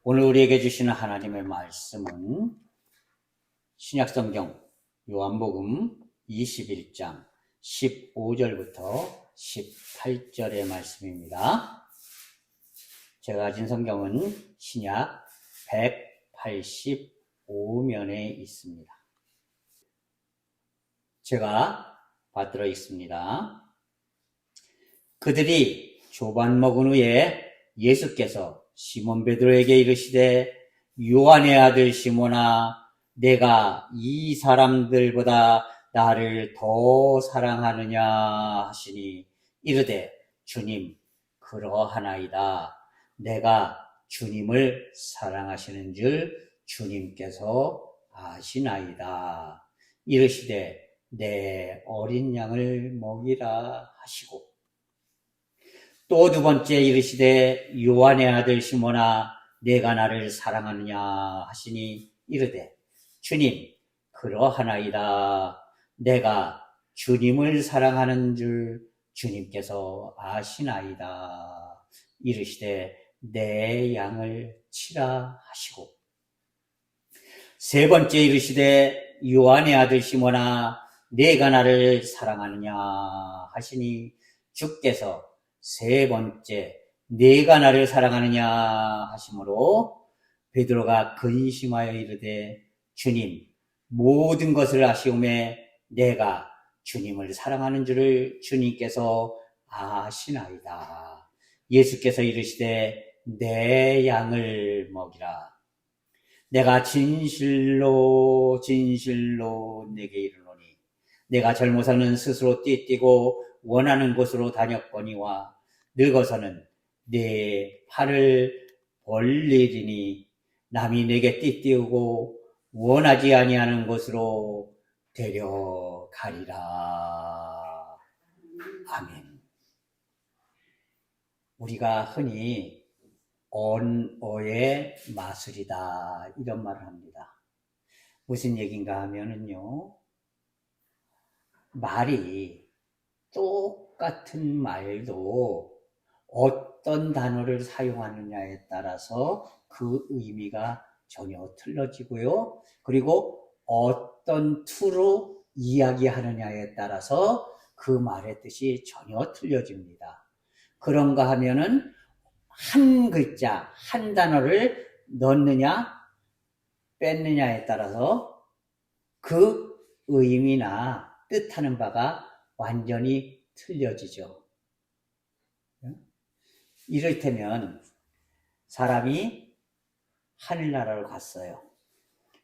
오늘 우리에게 주시는 하나님의 말씀은 신약성경 요한복음 21장 15절부터 18절의 말씀입니다. 제가 가진 성경은 신약 185면에 있습니다. 제가 받들어 있습니다. 그들이 조반 먹은 후에 예수께서 시몬 베드로에게 이르시되 요한의 아들 시몬아 내가 이 사람들보다 나를 더 사랑하느냐 하시니 이르되 주님 그러하나이다. 내가 주님을 사랑하시는 줄 주님께서 아시나이다. 이르시되 내 어린 양을 먹이라 하시고 또 두 번째 이르시되 요한의 아들 시몬아 내가 나를 사랑하느냐 하시니 이르되 주님 그러하나이다. 내가 주님을 사랑하는 줄 주님께서 아시나이다. 이르시되 내 양을 치라 하시고 세 번째 이르시되 요한의 아들 시몬아 내가 나를 사랑하느냐 하시니 주께서 세 번째 내가 나를 사랑하느냐 하심으로 베드로가 근심하여 이르되 주님 모든 것을 아시오매 내가 주님을 사랑하는 줄을 주님께서 아시나이다. 예수께서 이르시되 내 양을 먹이라. 내가 진실로 내게 이르노니 내가 젊어서는 스스로 띠뛰고 원하는 곳으로 다녔거니와 늙어서는 내 팔을 벌리리니 남이 내게 띠띠우고 원하지 아니하는 곳으로 데려가리라. 아멘. 우리가 흔히 언어의 마술이다 이런 말을 합니다. 무슨 얘기인가 하면은요, 말이 똑같은 말도 어떤 단어를 사용하느냐에 따라서 그 의미가 전혀 틀려지고요. 그리고 어떤 투로 이야기하느냐에 따라서 그 말의 뜻이 전혀 틀려집니다. 그런가 하면은 한 글자, 한 단어를 넣느냐, 뺐느냐에 따라서 그 의미나 뜻하는 바가 완전히 틀려지죠. 이를테면 사람이 하늘나라로 갔어요.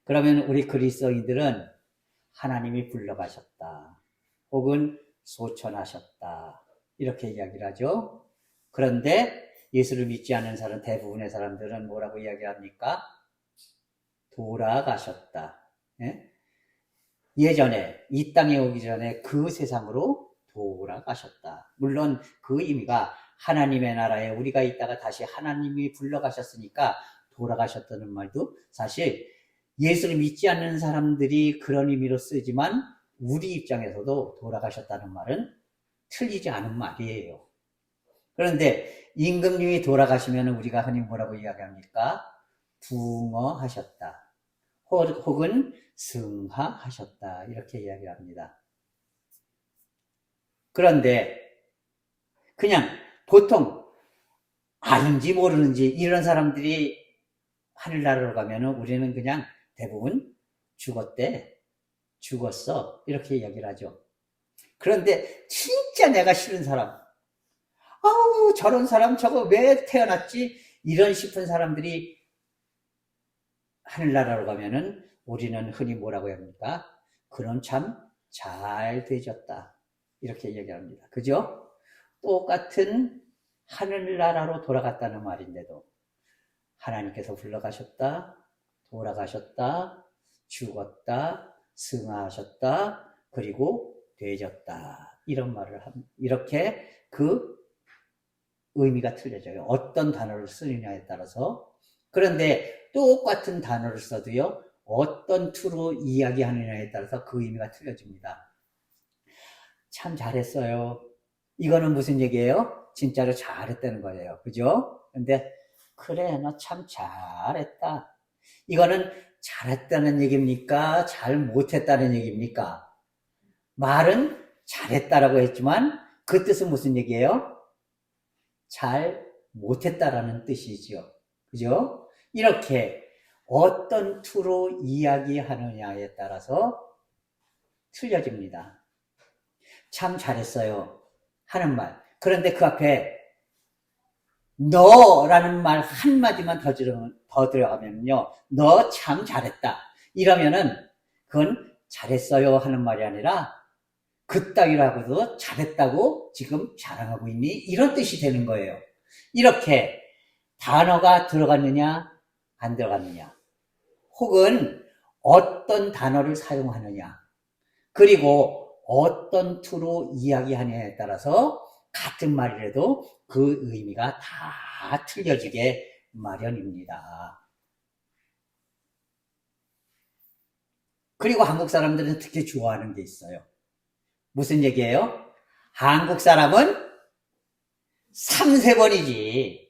그러면 우리 그리스도인들은 하나님이 불러가셨다 혹은 소천하셨다 이렇게 이야기를 하죠. 그런데 예수를 믿지 않는 사람 대부분의 사람들은 뭐라고 이야기합니까? 돌아가셨다. 예전에 이 땅에 오기 전에 그 세상으로 돌아가셨다. 물론 그 의미가 하나님의 나라에 우리가 있다가 다시 하나님이 불러가셨으니까 돌아가셨다는 말도 사실 예수를 믿지 않는 사람들이 그런 의미로 쓰지만 우리 입장에서도 돌아가셨다는 말은 틀리지 않은 말이에요. 그런데 임금님이 돌아가시면 우리가 흔히 뭐라고 이야기합니까? 붕어하셨다. 혹은 승하하셨다 이렇게 이야기합니다. 그런데 그냥 보통 아는지 모르는지 이런 사람들이 하늘나라로 가면 우리는 그냥 대부분 죽었대, 죽었어 이렇게 이야기를 하죠. 그런데 진짜 내가 싫은 사람, 아우 저런 사람 저거 왜 태어났지 이런 싶은 사람들이 하늘나라로 가면은 우리는 흔히 뭐라고 합니까? 그런 참 잘 되졌다 이렇게 얘기합니다. 그죠? 똑같은 하늘나라로 돌아갔다는 말인데도 하나님께서 불러가셨다, 돌아가셨다, 죽었다, 승하하셨다, 그리고 되졌다 이런 말을 합니다. 이렇게 그 의미가 틀려져요. 어떤 단어를 쓰느냐에 따라서. 그런데 똑같은 단어를 써도요, 어떤 투로 이야기하느냐에 따라서 그 의미가 틀려집니다. 참 잘했어요. 이거는 무슨 얘기예요? 진짜로 잘했다는 거예요. 그죠? 근데 그래, 너 참 잘했다. 이거는 잘했다는 얘기입니까? 잘 못했다는 얘기입니까? 말은 잘했다라고 했지만 그 뜻은 무슨 얘기예요? 잘 못했다라는 뜻이죠. 그죠? 이렇게 어떤 투로 이야기하느냐에 따라서 틀려집니다. 참 잘했어요 하는 말. 그런데 그 앞에 너라는 말 한마디만 더 들어가면요. 너 참 잘했다. 이러면은 그건 잘했어요 하는 말이 아니라 그따위라고도 잘했다고 지금 자랑하고 있니? 이런 뜻이 되는 거예요. 이렇게 단어가 들어갔느냐 안 들어갔느냐, 혹은 어떤 단어를 사용하느냐, 그리고 어떤 투로 이야기하느냐에 따라서 같은 말이라도 그 의미가 다 틀려지게 마련입니다. 그리고 한국 사람들은 특히 좋아하는 게 있어요. 무슨 얘기예요? 한국 사람은 3-4번이지.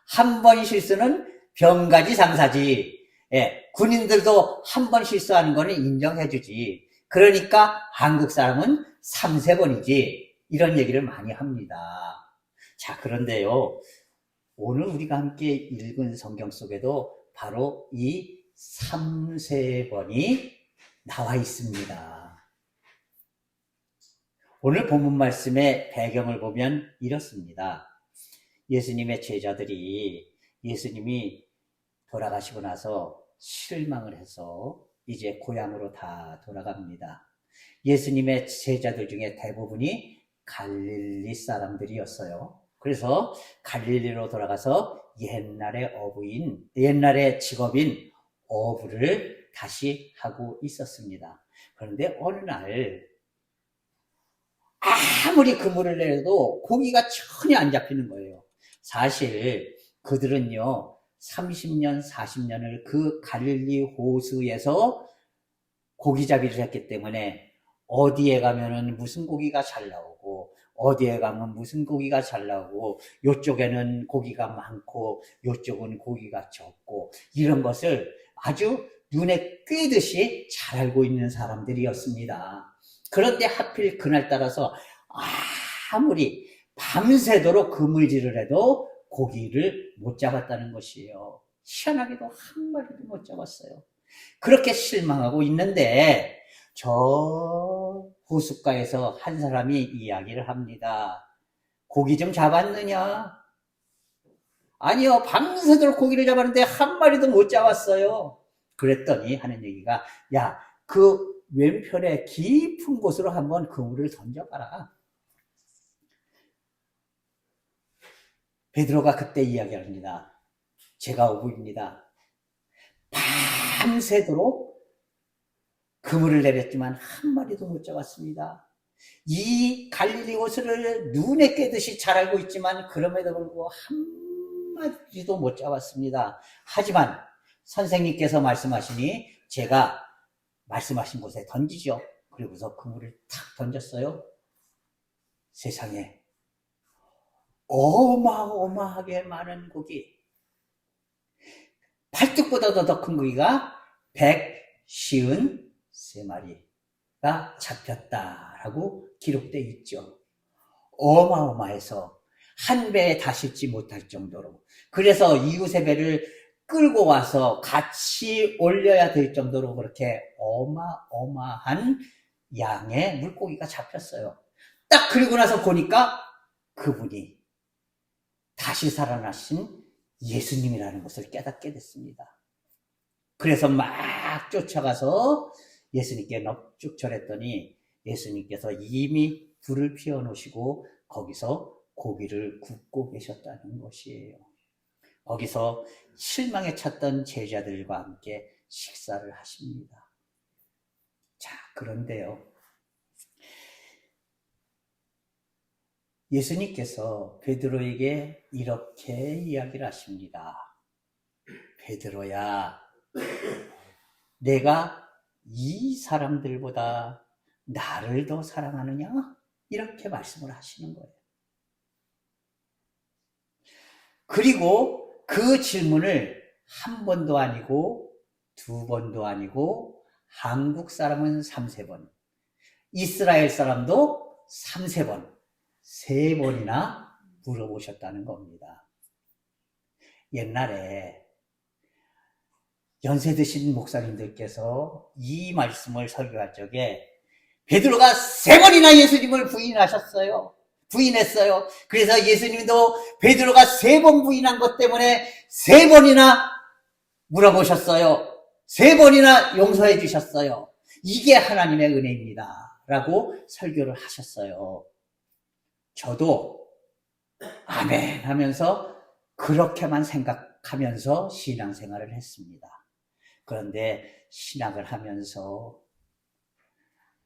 한 번 실수는 병가지 상사지. 예, 군인들도 한 번 실수하는 거는 인정해주지. 그러니까 한국 사람은 3-4번이지. 이런 얘기를 많이 합니다. 자, 그런데요. 오늘 우리가 함께 읽은 성경 속에도 바로 이 3-4번이 나와 있습니다. 오늘 본문 말씀의 배경을 보면 이렇습니다. 예수님의 제자들이 예수님이 돌아가시고 나서 실망을 해서 이제 고향으로 다 돌아갑니다. 예수님의 제자들 중에 대부분이 갈릴리 사람들이었어요. 그래서 갈릴리로 돌아가서 옛날의 직업인 어부를 다시 하고 있었습니다. 그런데 어느 날 아무리 그물을 내려도 고기가 전혀 안 잡히는 거예요. 사실 그들은요 30년, 40년을 그 갈릴리 호수에서 고기잡이를 했기 때문에 어디에 가면은 무슨 고기가 잘 나오고 어디에 가면 무슨 고기가 잘 나오고 요쪽에는 고기가 많고 요쪽은 고기가 적고 이런 것을 아주 눈에 꿰듯이 잘 알고 있는 사람들이었습니다. 그런데 하필 그날따라서 아무리 밤새도록 그물질을 해도 고기를 못 잡았다는 것이에요. 희한하게도 한 마리도 못 잡았어요. 그렇게 실망하고 있는데 저 호숫가에서 한 사람이 이야기를 합니다. 고기 좀 잡았느냐? 아니요, 밤새도록 고기를 잡았는데 한 마리도 못 잡았어요. 그랬더니 하는 얘기가, 야, 그 왼편에 깊은 곳으로 한번 그물을 던져봐라. 베드로가 그때 이야기합니다. 제가 어부입니다. 밤새도록 그물을 내렸지만 한 마리도 못 잡았습니다. 이 갈릴리 호수를 눈에 꿰듯이 잘 알고 있지만 그럼에도 불구하고 한 마리도 못 잡았습니다. 하지만 선생님께서 말씀하시니 제가 말씀하신 곳에 던지죠. 그리고서 그물을 탁 던졌어요. 세상에 어마어마하게 많은 고기, 팔뚝보다도 더 큰 고기가 153마리가 잡혔다라고 기록되어 있죠. 어마어마해서 한 배에 다 싣지 못할 정도로, 그래서 이웃의 배를 끌고 와서 같이 올려야 될 정도로 그렇게 어마어마한 양의 물고기가 잡혔어요. 딱 그리고 나서 보니까 그분이 다시 살아나신 예수님이라는 것을 깨닫게 됐습니다. 그래서 막 쫓아가서 예수님께 넙죽 절했더니 예수님께서 이미 불을 피워놓으시고 거기서 고기를 굽고 계셨다는 것이에요. 거기서 실망에 찼던 제자들과 함께 식사를 하십니다. 자, 그런데요. 예수님께서 베드로에게 이렇게 이야기를 하십니다. 베드로야, 내가 이 사람들보다 나를 더 사랑하느냐? 이렇게 말씀을 하시는 거예요. 그리고 그 질문을 한 번도 아니고 두 번도 아니고 한국 사람은 3~4번, 이스라엘 사람도 3~4번, 3번이나 물어보셨다는 겁니다. 옛날에 연세 드신 목사님들께서 이 말씀을 설교할 적에 베드로가 3번이나 예수님을 부인했어요. 그래서 예수님도 베드로가 3번 부인한 것 때문에 3번이나 물어보셨어요. 3번이나 용서해 주셨어요. 이게 하나님의 은혜입니다. 라고 설교를 하셨어요. 저도 아멘 하면서 그렇게만 생각하면서 신앙생활을 했습니다. 그런데 신학을 하면서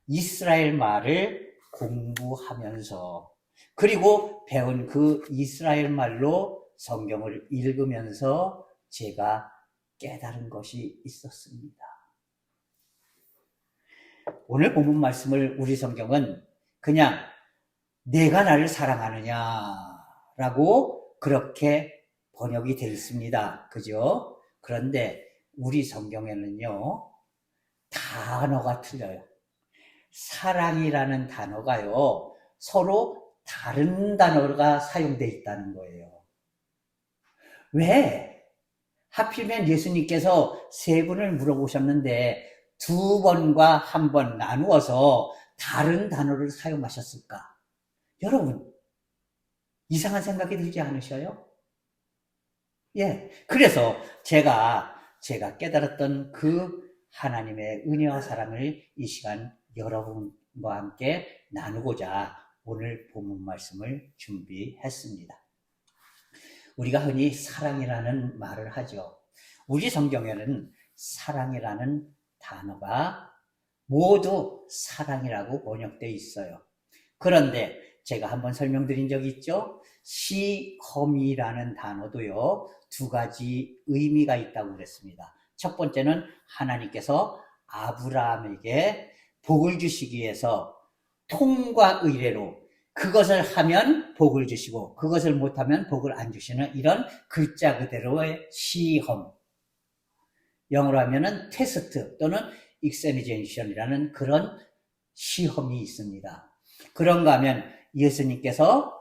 이스라엘 말을 공부하면서 그리고 배운 그 이스라엘 말로 성경을 읽으면서 제가 깨달은 것이 있었습니다. 오늘 본문 말씀을 우리 성경은 그냥 내가 나를 사랑하느냐라고 그렇게 번역이 되어 있습니다. 그죠? 그런데 우리 성경에는요, 단어가 틀려요. 사랑이라는 단어가요, 서로 다른 단어가 사용되어 있다는 거예요. 왜? 하필이면 예수님께서 3분을 물어보셨는데 2번과 1번 나누어서 다른 단어를 사용하셨을까? 여러분, 이상한 생각이 들지 않으셔요? 예. 그래서 제가 깨달았던 그 하나님의 은혜와 사랑을 이 시간 여러분과 함께 나누고자 오늘 본문 말씀을 준비했습니다. 우리가 흔히 사랑이라는 말을 하죠. 우리 성경에는 사랑이라는 단어가 모두 사랑이라고 번역되어 있어요. 그런데 제가 한번 설명드린 적이 있죠. 시험이라는 단어도요, 2가지 의미가 있다고 그랬습니다. 첫 번째는 하나님께서 아브라함에게 복을 주시기 위해서 통과 의례로 그것을 하면 복을 주시고 그것을 못하면 복을 안 주시는 이런 글자 그대로의 시험, 영어로 하면은 테스트 또는 익사미네이션이라는 그런 시험이 있습니다. 그런가 하면 예수님께서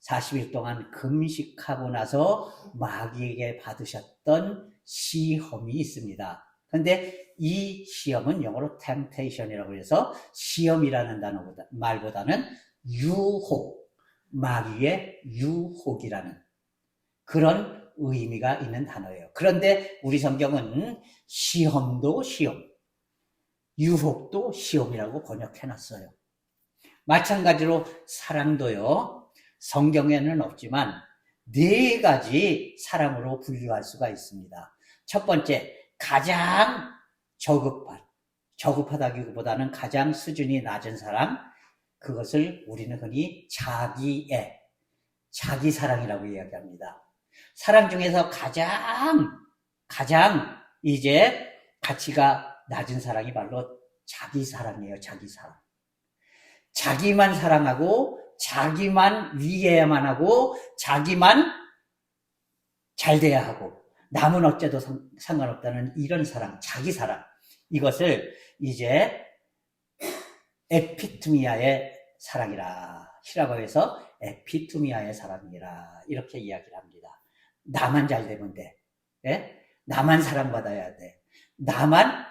40일 동안 금식하고 나서 마귀에게 받으셨던 시험이 있습니다. 그런데 이 시험은 영어로 temptation이라고 해서 시험이라는 말보다는 유혹, 마귀의 유혹이라는 그런 의미가 있는 단어예요. 그런데 우리 성경은 시험도 시험, 유혹도 시험이라고 번역해놨어요. 마찬가지로 사랑도요, 성경에는 없지만 4가지 사랑으로 분류할 수가 있습니다. 첫 번째, 가장 저급하다기보다는 가장 수준이 낮은 사랑, 그것을 우리는 흔히 자기 사랑이라고 이야기합니다. 사랑 중에서 가장 이제 가치가 낮은 사랑이 바로 자기 사랑이에요. 자기 사랑. 자기만 사랑하고 자기만 위해야만 하고 자기만 잘 돼야 하고 남은 어째도 상관없다는 이런 사랑, 자기 사랑, 이것을 이제 에피투미아의 사랑이라, 히라고에서 에피투미아의 사랑이라 이렇게 이야기를 합니다. 나만 잘 되면 돼. 예? 나만 사랑받아야 돼. 나만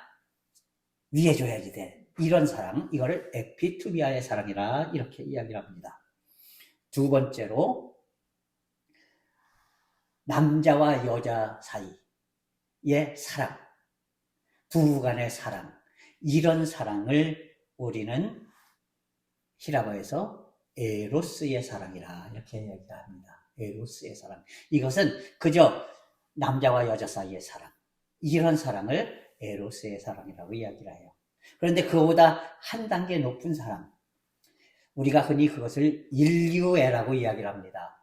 위해줘야지 돼. 이런 사랑, 이거를 에피투미아의 사랑이라 이렇게 이야기를 합니다. 2번째로 남자와 여자 사이의 사랑, 부부간의 사랑, 이런 사랑을 우리는 히라고에서 에로스의 사랑이라 이렇게 이야기합니다. 에로스의 사랑. 이것은 그저 남자와 여자 사이의 사랑, 이런 사랑을 에로스의 사랑이라고 이야기를 해요. 그런데 그보다 한 단계 높은 사랑, 우리가 흔히 그것을 인류애라고 이야기를 합니다.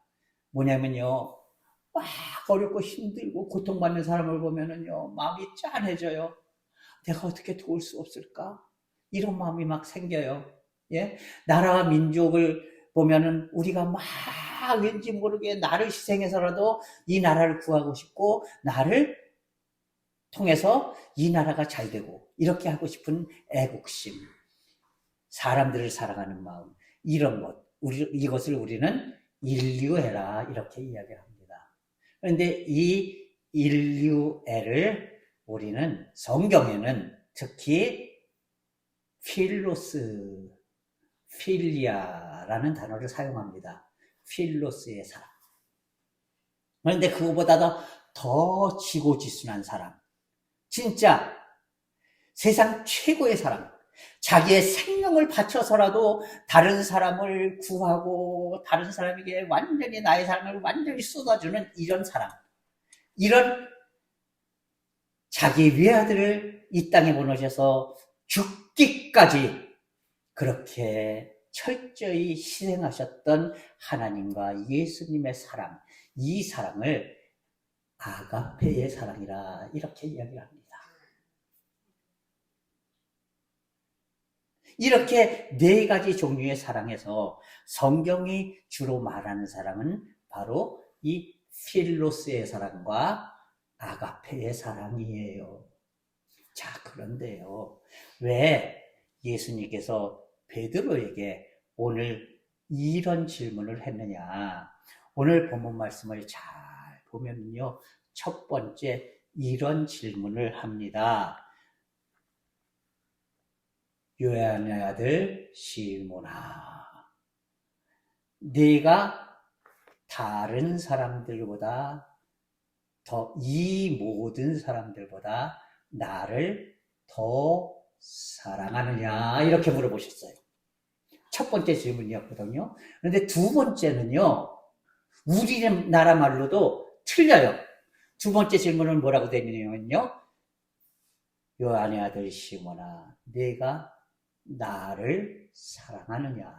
뭐냐면요, 막 어렵고 힘들고 고통받는 사람을 보면은요, 마음이 짠해져요. 내가 어떻게 도울 수 없을까? 이런 마음이 막 생겨요. 예? 나라와 민족을 보면은 우리가 막 막 왠지 모르게 나를 희생해서라도 이 나라를 구하고 싶고 나를 통해서 이 나라가 잘 되고 이렇게 하고 싶은 애국심, 사람들을 사랑하는 마음, 이런 것, 이것을 우리는 인류애라 이렇게 이야기합니다. 그런데 이 인류애를 우리는 성경에는 특히 필로스, 필리아라는 단어를 사용합니다. 필로스의 사랑. 그런데 그거보다도 더 지고지순한 사랑, 진짜 세상 최고의 사랑, 자기의 생명을 바쳐서라도 다른 사람을 구하고 다른 사람에게 완전히 나의 사랑을 완전히 쏟아주는 이런 사랑, 이런 자기 외아들을 이 땅에 보내셔서 죽기까지 그렇게 철저히 희생하셨던 하나님과 예수님의 사랑, 이 사랑을 아가페의 사랑이라 이렇게 이야기합니다. 이렇게 네 가지 종류의 사랑에서 성경이 주로 말하는 사랑은 바로 이 필로스의 사랑과 아가페의 사랑이에요. 자, 그런데요, 왜 예수님께서 베드로에게 오늘 이런 질문을 했느냐? 오늘 본문 말씀을 잘 보면요, 첫 번째 이런 질문을 합니다. 요한의 아들 시몬아, 네가 다른 사람들보다 이 모든 사람들보다 나를 더 사랑하느냐? 이렇게 물어보셨어요. 첫 번째 질문이었거든요. 그런데 두 번째는요, 우리나라 말로도 틀려요. 두 번째 질문은 뭐라고 되냐면요, 요한의 아들 시몬아, 네가 나를 사랑하느냐?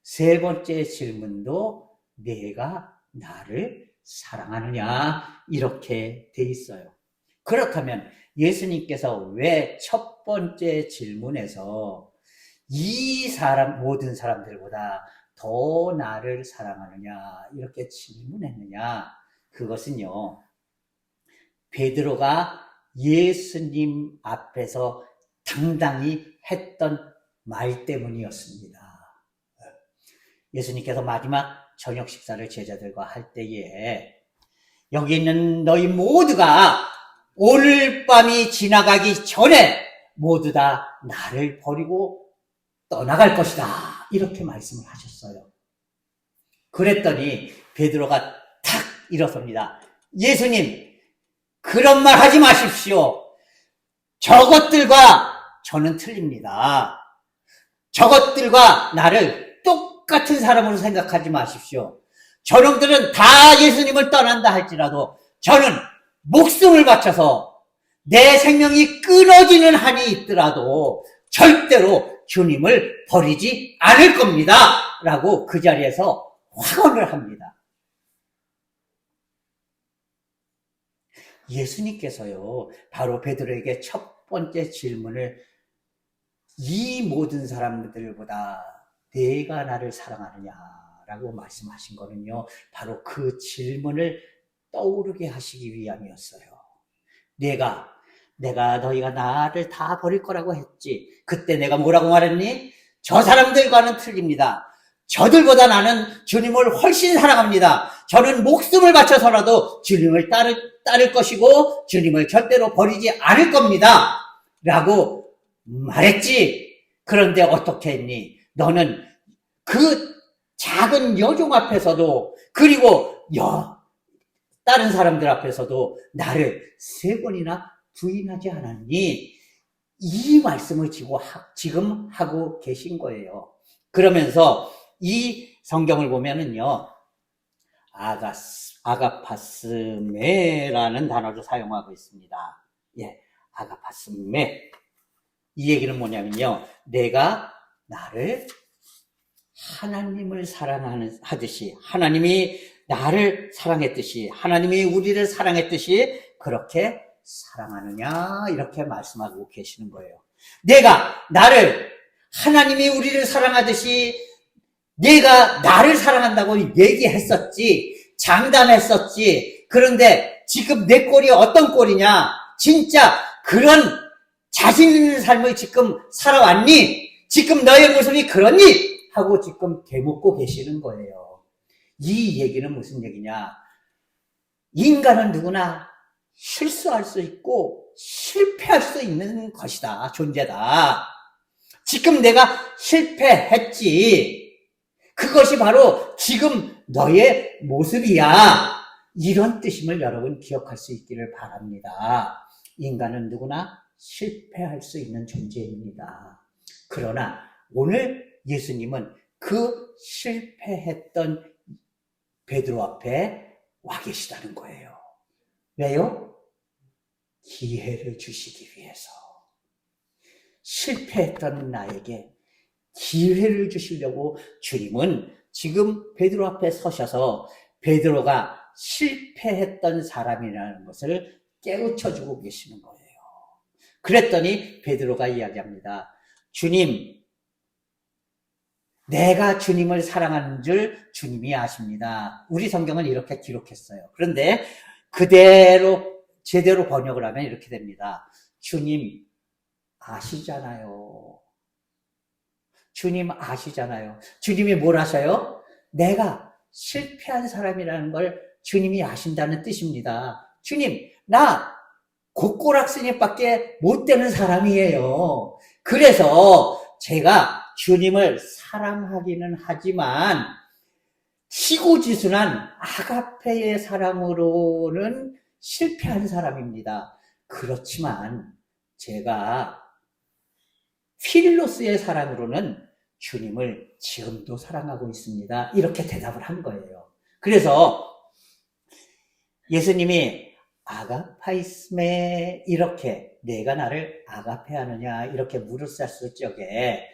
세 번째 질문도 네가 나를 사랑하느냐? 이렇게 돼 있어요. 그렇다면 예수님께서 왜 첫 번째 질문에서 모든 사람들보다 더 나를 사랑하느냐? 이렇게 질문했느냐? 그것은요, 베드로가 예수님 앞에서 당당히 했던 말 때문이었습니다. 예수님께서 마지막 저녁 식사를 제자들과 할 때에 여기 있는 너희 모두가 오늘 밤이 지나가기 전에 모두 다 나를 버리고 떠나갈 것이다, 이렇게 말씀을 하셨어요. 그랬더니 베드로가 탁 일어섭니다. 예수님, 그런 말 하지 마십시오. 저것들과 저는 틀립니다. 저것들과 나를 똑같은 사람으로 생각하지 마십시오. 저놈들은 다 예수님을 떠난다 할지라도 저는 목숨을 바쳐서 내 생명이 끊어지는 한이 있더라도 절대로 주님을 버리지 않을 겁니다, 라고 그 자리에서 확언을 합니다. 예수님께서요, 바로 베드로에게 첫 번째 질문을 이 모든 사람들보다 내가 나를 사랑하느냐라고 말씀하신 거는요, 바로 그 질문을 떠오르게 하시기 위함이었어요. 내가 너희가 나를 다 버릴 거라고 했지. 그때 내가 뭐라고 말했니? 저 사람들과는 틀립니다. 저들보다 나는 주님을 훨씬 사랑합니다. 저는 목숨을 바쳐서라도 주님을 따를 것이고 주님을 절대로 버리지 않을 겁니다, 라고 말했지. 그런데 어떻게 했니? 너는 그 작은 여종 앞에서도, 그리고 다른 사람들 앞에서도 나를 3번이나 부인하지 않았니? 이 말씀을 지금 하고 계신 거예요. 그러면서 이 성경을 보면은요, 아가파스메라는 단어를 사용하고 있습니다. 예, 아가파스메. 이 얘기는 뭐냐면요, 내가 나를 하나님을 사랑하듯이, 하나님이 나를 사랑했듯이, 하나님이 우리를 사랑했듯이 그렇게 사랑하느냐, 이렇게 말씀하고 계시는 거예요. 내가 나를, 하나님이 우리를 사랑하듯이 내가 나를 사랑한다고 얘기했었지, 장담했었지. 그런데 지금 내 꼴이 어떤 꼴이냐? 진짜 그런 자신 있는 삶을 지금 살아왔니? 지금 너의 모습이 그렇니? 하고 지금 되묻고 계시는 거예요. 이 얘기는 무슨 얘기냐? 인간은 누구나 실수할 수 있고 실패할 수 있는 것이다. 존재다. 지금 내가 실패했지. 그것이 바로 지금 너의 모습이야. 이런 뜻임을 여러분 기억할 수 있기를 바랍니다. 인간은 누구나 실패할 수 있는 존재입니다. 그러나 오늘 예수님은 그 실패했던 베드로 앞에 와 계시다는 거예요. 왜요? 기회를 주시기 위해서. 실패했던 나에게 기회를 주시려고 주님은 지금 베드로 앞에 서셔서 베드로가 실패했던 사람이라는 것을 깨우쳐주고 계시는 거예요. 그랬더니 베드로가 이야기합니다. 주님, 내가 주님을 사랑하는 줄 주님이 아십니다. 우리 성경은 이렇게 기록했어요. 그런데 그대로 제대로 번역을 하면 이렇게 됩니다. 주님 아시잖아요. 주님 아시잖아요. 주님이 뭘 아셔요? 내가 실패한 사람이라는 걸 주님이 아신다는 뜻입니다. 주님, 나 곡고락스님밖에 못 되는 사람이에요. 그래서 제가 주님을 사랑하기는 하지만 시고지순한 아가페의 사랑으로는 실패한 사람입니다. 그렇지만 제가 필로스의 사랑으로는 주님을 지금도 사랑하고 있습니다. 이렇게 대답을 한 거예요. 그래서 예수님이 아가파이스메 이렇게 내가 나를 아가페하느냐 이렇게 물으셨을 적에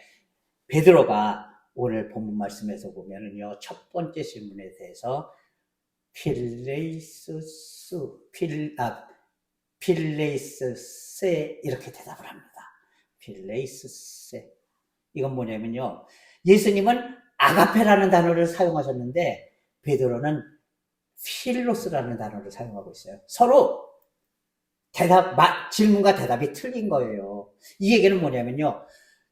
베드로가 오늘 본문 말씀에서 보면은요, 첫 번째 질문에 대해서 필레이스세 이렇게 대답을 합니다. 필레이스세. 이건 뭐냐면요, 예수님은 아가페라는 단어를 사용하셨는데 베드로는 필로스라는 단어를 사용하고 있어요. 서로 질문과 대답이 틀린 거예요. 이 얘기는 뭐냐면요,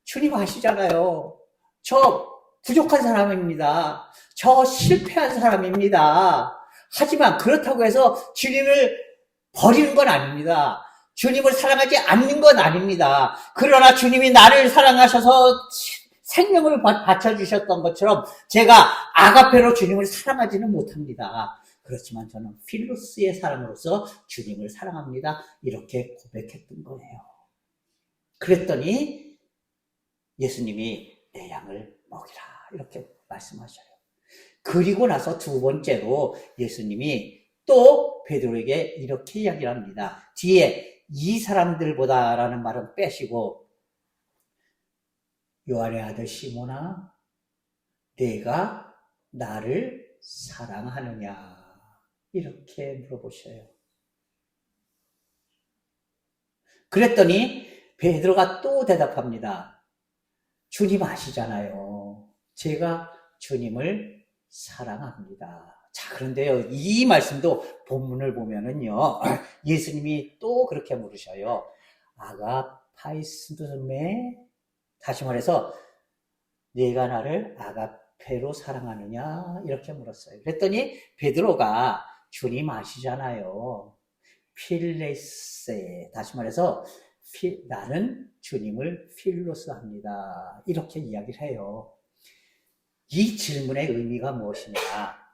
주님 아시잖아요. 저 부족한 사람입니다. 저 실패한 사람입니다. 하지만 그렇다고 해서 주님을 버리는 건 아닙니다. 주님을 사랑하지 않는 건 아닙니다. 그러나 주님이 나를 사랑하셔서 생명을 바쳐주셨던 것처럼 제가 아가페로 주님을 사랑하지는 못합니다. 그렇지만 저는 필로스의 사랑으로서 주님을 사랑합니다. 이렇게 고백했던 거예요. 그랬더니 예수님이 내 양을 먹이라 이렇게 말씀하셔요. 그리고 나서 두 번째로 예수님이 또 베드로에게 이렇게 이야기를 합니다. 뒤에 이 사람들보다라는 말은 빼시고 요한의 아들 시몬아, 내가 나를 사랑하느냐 이렇게 물어보셔요. 그랬더니 베드로가 또 대답합니다. 주님 아시잖아요. 제가 주님을 사랑합니다. 자, 그런데요, 이 말씀도 본문을 보면은요, 예수님이 또 그렇게 물으셔요. 아가파이스메, 다시 말해서 내가 나를 아가페로 사랑하느냐 이렇게 물었어요. 그랬더니 베드로가 주님 아시잖아요. 필레세, 다시 말해서 나는 주님을 필로스합니다. 이렇게 이야기를 해요. 이 질문의 의미가 무엇이냐?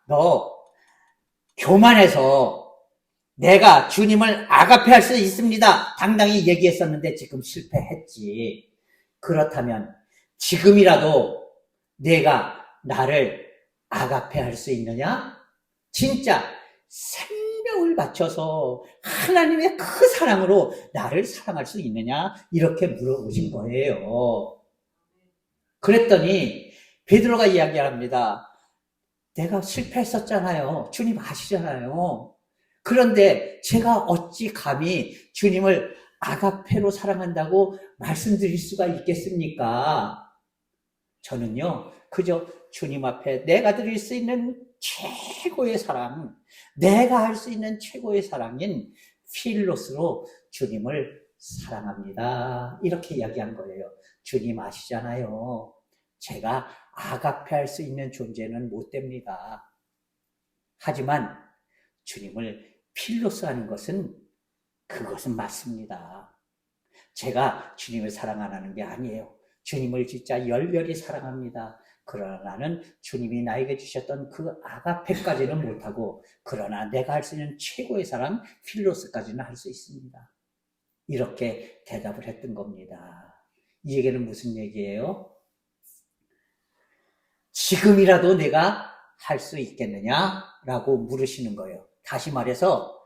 너 교만해서 내가 주님을 아가페할 수 있습니다. 당당히 얘기했었는데 지금 실패했지. 그렇다면 지금이라도 내가 나를 아가페할 수 있느냐? 진짜 생명을 바쳐서 하나님의 그 사랑으로 나를 사랑할 수 있느냐? 이렇게 물어보신 거예요. 그랬더니 베드로가 이야기합니다. 내가 실패했었잖아요. 주님 아시잖아요. 그런데 제가 어찌 감히 주님을 아가페로 사랑한다고 말씀드릴 수가 있겠습니까? 저는요, 그저 주님 앞에 내가 드릴 수 있는 최고의 사랑, 내가 할 수 있는 최고의 사랑인 필로스로 주님을 사랑합니다. 이렇게 이야기한 거예요. 주님 아시잖아요. 제가 아가페 할 수 있는 존재는 못 됩니다. 하지만 주님을 필로스 하는 것은 그것은 맞습니다. 제가 주님을 사랑 안 하는 게 아니에요. 주님을 진짜 열렬히 사랑합니다. 그러나 나는 주님이 나에게 주셨던 그 아가페까지는 못하고, 그러나 내가 할 수 있는 최고의 사랑 필로스까지는 할 수 있습니다. 이렇게 대답을 했던 겁니다. 이 얘기는 무슨 얘기예요? 지금이라도 내가 할 수 있겠느냐라고 물으시는 거예요. 다시 말해서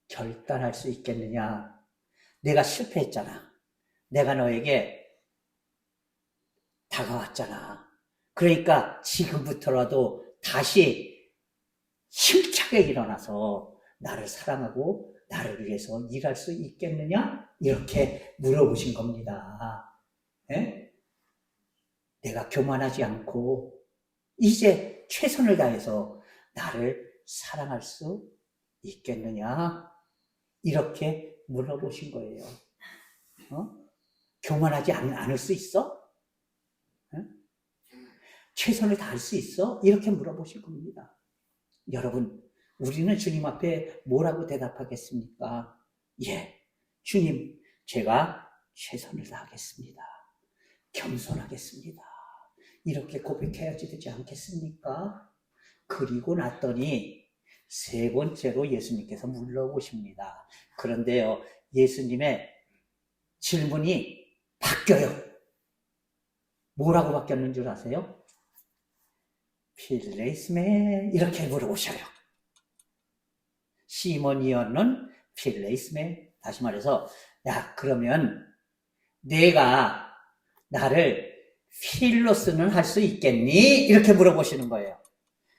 결단할 수 있겠느냐? 내가 실패했잖아. 내가 너에게 다가왔잖아. 그러니까 지금부터라도 다시 힘차게 일어나서 나를 사랑하고 나를 위해서 일할 수 있겠느냐? 이렇게 물어보신 겁니다. 네? 내가 교만하지 않고 이제 최선을 다해서 나를 사랑할 수 있겠느냐? 이렇게 물어보신 거예요. 교만하지 않을 수 있어? 최선을 다할 수 있어? 이렇게 물어보실 겁니다. 여러분, 우리는 주님 앞에 뭐라고 대답하겠습니까? 예, 주님, 제가 최선을 다하겠습니다. 겸손하겠습니다. 이렇게 고백해야지 되지 않겠습니까? 그리고 났더니 세 번째로 예수님께서 물어보십니다. 그런데요, 예수님의 질문이 바뀌어요. 뭐라고 바뀌었는 줄 아세요? 필레이스메 이렇게 물어보셔요. 시몬이었는 필레이스메. 다시 말해서, 야, 그러면 내가 나를 필로스는 할 수 있겠니? 이렇게 물어보시는 거예요.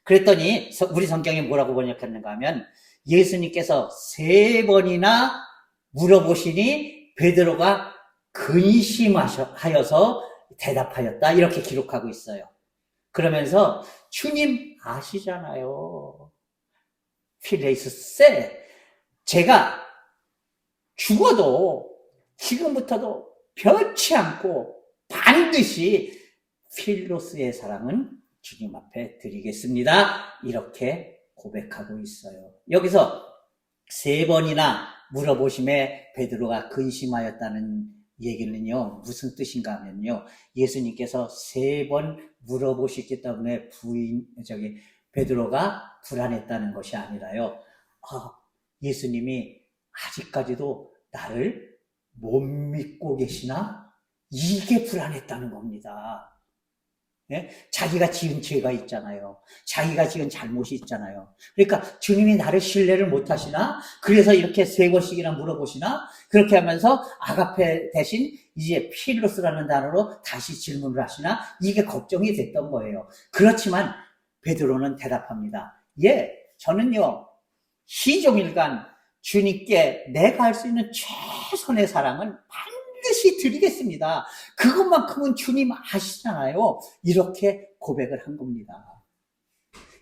그랬더니 우리 성경에 뭐라고 번역했는가 하면, 예수님께서 3번이나 물어보시니 베드로가 근심하여서 대답하였다, 이렇게 기록하고 있어요. 그러면서 주님 아시잖아요. 필레이스세, 제가 죽어도 지금부터도 변치 않고 반드시 필로스의 사랑은 주님 앞에 드리겠습니다. 이렇게 고백하고 있어요. 여기서 3번이나 물어보심에 베드로가 근심하였다는 얘기는요, 무슨 뜻인가 하면요, 예수님께서 3번 물어보셨기 때문에 베드로가 불안했다는 것이 아니라요, 예수님이 아직까지도 나를 못 믿고 계시나? 이게 불안했다는 겁니다. 예? 자기가 지은 죄가 있잖아요. 자기가 지은 잘못이 있잖아요. 그러니까 주님이 나를 신뢰를 못 하시나? 그래서 이렇게 3번씩이나 물어보시나? 그렇게 하면서 아가페 대신 이제 필로스라는 단어로 다시 질문을 하시나? 이게 걱정이 됐던 거예요. 그렇지만 베드로는 대답합니다. 예, 저는요, 시종일관 주님께 내가 할 수 있는 최선의 사랑은 반드시 드리겠습니다. 그것만큼은 주님 아시잖아요. 이렇게 고백을 한 겁니다.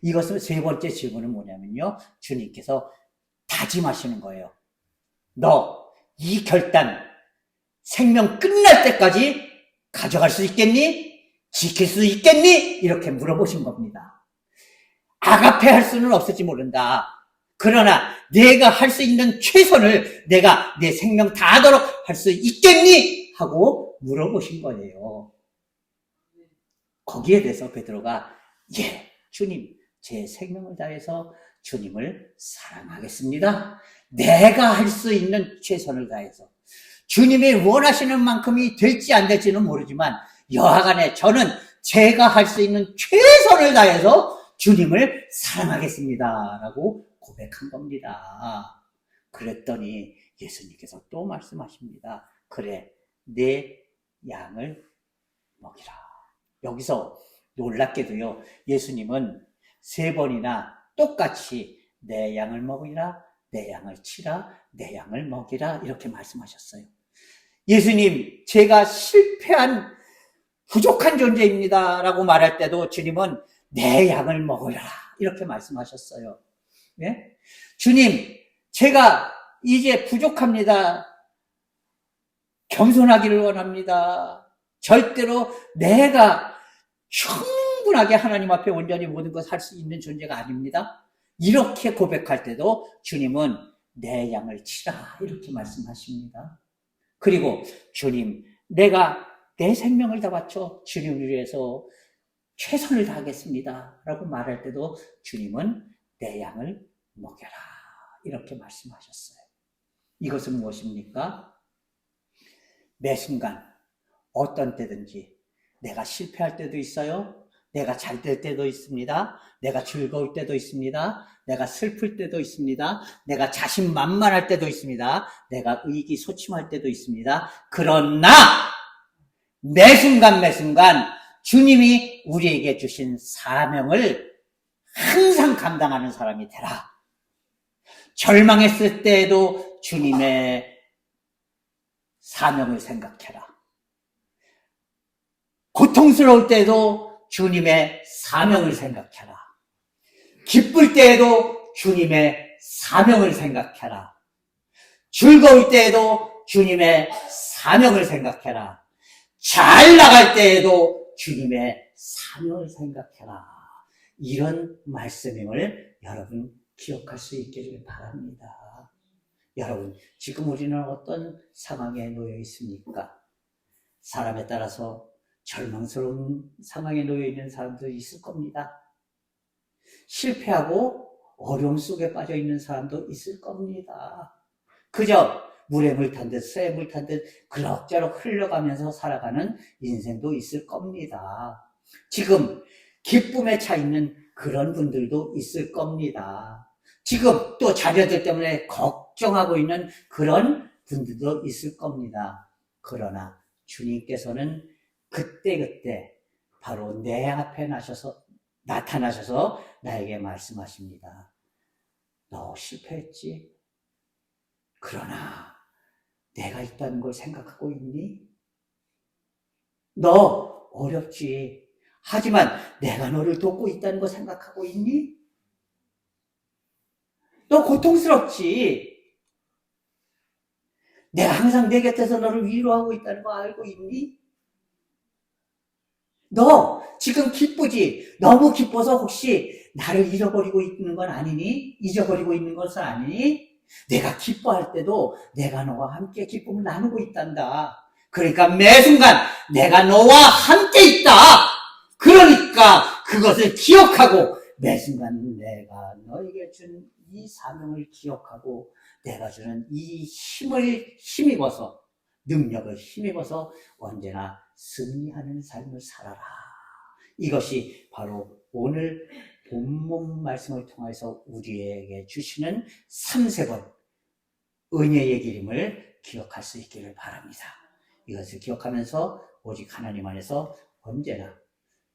이것은 3번째 질문은 뭐냐면요, 주님께서 다짐하시는 거예요. 너 이 결단 생명 끝날 때까지 가져갈 수 있겠니? 지킬 수 있겠니? 이렇게 물어보신 겁니다. 아가페 할 수는 없을지 모른다. 그러나 내가 할 수 있는 최선을 내가 내 생명 다하도록 할 수 있겠니? 하고 물어보신 거예요. 거기에 대해서 베드로가, 예, 주님, 제 생명을 다해서 주님을 사랑하겠습니다. 내가 할 수 있는 최선을 다해서. 주님이 원하시는 만큼이 될지 안 될지는 모르지만 여하간에 저는 제가 할 수 있는 최선을 다해서 주님을 사랑하겠습니다. 라고 고백한 겁니다. 그랬더니 예수님께서 또 말씀하십니다. 그래, 내 양을 먹이라. 여기서 놀랍게도요, 예수님은 3번이나 똑같이 내 양을 먹이라, 내 양을 치라, 내 양을 먹이라 이렇게 말씀하셨어요. 예수님, 제가 실패한 부족한 존재입니다 라고 말할 때도 주님은 내 양을 먹으라 이렇게 말씀하셨어요. 예? 주님, 제가 이제 부족합니다. 겸손하기를 원합니다. 절대로 내가 충분하게 하나님 앞에 온전히 모든 것 할 수 있는 존재가 아닙니다. 이렇게 고백할 때도 주님은 내 양을 치라 이렇게 말씀하십니다. 그리고 주님, 내가 내 생명을 다 바쳐 주님을 위해서 최선을 다하겠습니다 라고 말할 때도 주님은 내 양을 먹여라 이렇게 말씀하셨어요. 이것은 무엇입니까? 매 순간 어떤 때든지 내가 실패할 때도 있어요. 내가 잘 될 때도 있습니다. 내가 즐거울 때도 있습니다. 내가 슬플 때도 있습니다. 내가 자신만만할 때도 있습니다. 내가 의기소침할 때도 있습니다. 그러나 매 순간 주님이 우리에게 주신 사명을 항상 감당하는 사람이 되라. 절망했을 때에도 주님의 사명을 생각해라. 고통스러울 때에도 주님의 사명을 생각해라. 기쁠 때에도 주님의 사명을 생각해라. 즐거울 때에도 주님의 사명을 생각해라. 잘 나갈 때에도 주님의 사명을 생각해라. 이런 말씀임을 여러분 기억할 수 있기를 바랍니다. 여러분, 지금 우리는 어떤 상황에 놓여 있습니까? 사람에 따라서 절망스러운 상황에 놓여 있는 사람도 있을 겁니다. 실패하고 어려움 속에 빠져 있는 사람도 있을 겁니다. 그저 물에 물 탄 듯 쇠에 물 탄 듯 그럭저럭 흘러가면서 살아가는 인생도 있을 겁니다. 지금 기쁨에 차 있는 그런 분들도 있을 겁니다. 지금 또 자녀들 때문에 걱정하고 있는 그런 분들도 있을 겁니다. 그러나 주님께서는 그때그때 바로 내 앞에 나타나셔서 나에게 말씀하십니다. 너 실패했지? 그러나 내가 있다는 걸 생각하고 있니? 너 어렵지? 하지만 내가 너를 돕고 있다는 거 생각하고 있니? 너 고통스럽지? 내가 항상 내 곁에서 너를 위로하고 있다는 거 알고 있니? 너 지금 기쁘지? 너무 기뻐서 혹시 나를 잃어버리고 있는 건 아니니? 잊어버리고 있는 것은 아니니? 내가 기뻐할 때도 내가 너와 함께 기쁨을 나누고 있단다. 그러니까 매 순간 내가 너와 함께 있다. 그러니까 그것을 기억하고 매 순간 내가 너에게 준 이 사명을 기억하고 내가 주는 이 힘을 힘입어서 능력을 힘입어서 언제나 승리하는 삶을 살아라. 이것이 바로 오늘 본문 말씀을 통해서 우리에게 주시는 3세번 은혜의 기림을 기억할 수 있기를 바랍니다. 이것을 기억하면서 오직 하나님 안에서 언제나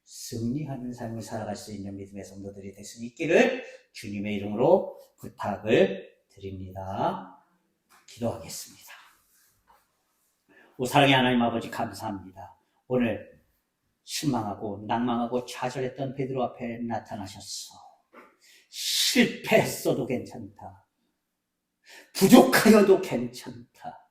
승리하는 삶을 살아갈 수 있는 믿음의 성도들이 될 수 있기를 주님의 이름으로 부탁을 드립니다. 기도하겠습니다. 오 사랑의 하나님 아버지 감사합니다. 오늘 실망하고 낭망하고 좌절했던 베드로 앞에 나타나셨어. 실패했어도 괜찮다. 부족하여도 괜찮다.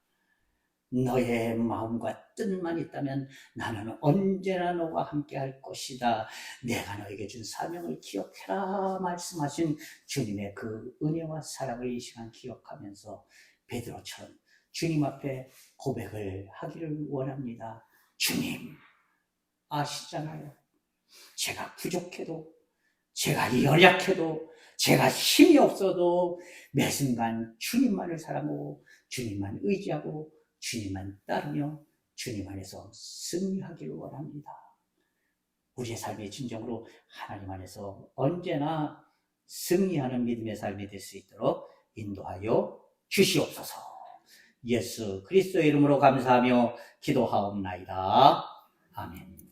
너의 마음과 뜻만 있다면 나는 언제나 너와 함께 할 것이다. 내가 너에게 준 사명을 기억해라 말씀하신 주님의 그 은혜와 사랑을 이 시간 기억하면서 베드로처럼 주님 앞에 고백을 하기를 원합니다. 주님, 아시잖아요. 제가 부족해도, 제가 연약해도, 제가 힘이 없어도 매 순간 주님만을 사랑하고 주님만 의지하고 주님만 따르며 주님 안에서 승리하기를 원합니다. 우리의 삶의 진정으로 하나님 안에서 언제나 승리하는 믿음의 삶이 될 수 있도록 인도하여 주시옵소서. 예수 그리스도의 이름으로 감사하며 기도하옵나이다. 아멘.